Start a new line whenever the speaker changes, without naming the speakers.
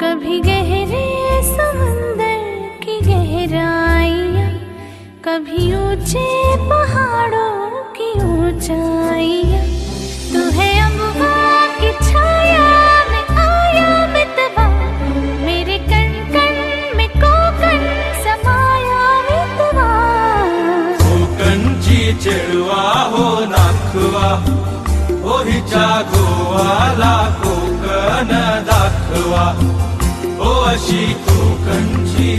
कभी गहरे समंदर की गहराइयाँ, कभी ऊंचे पहाड़ों की ऊंचाइयाँ। तू है अम्बा की छाया में आया मितवा, मेरे कण कण में कोकण समाया मितवा।
कोकणची चेडवा हो नाखवा, ओ हिच्या गोवाला कोकण दाखवा, ओ अशी कोकणची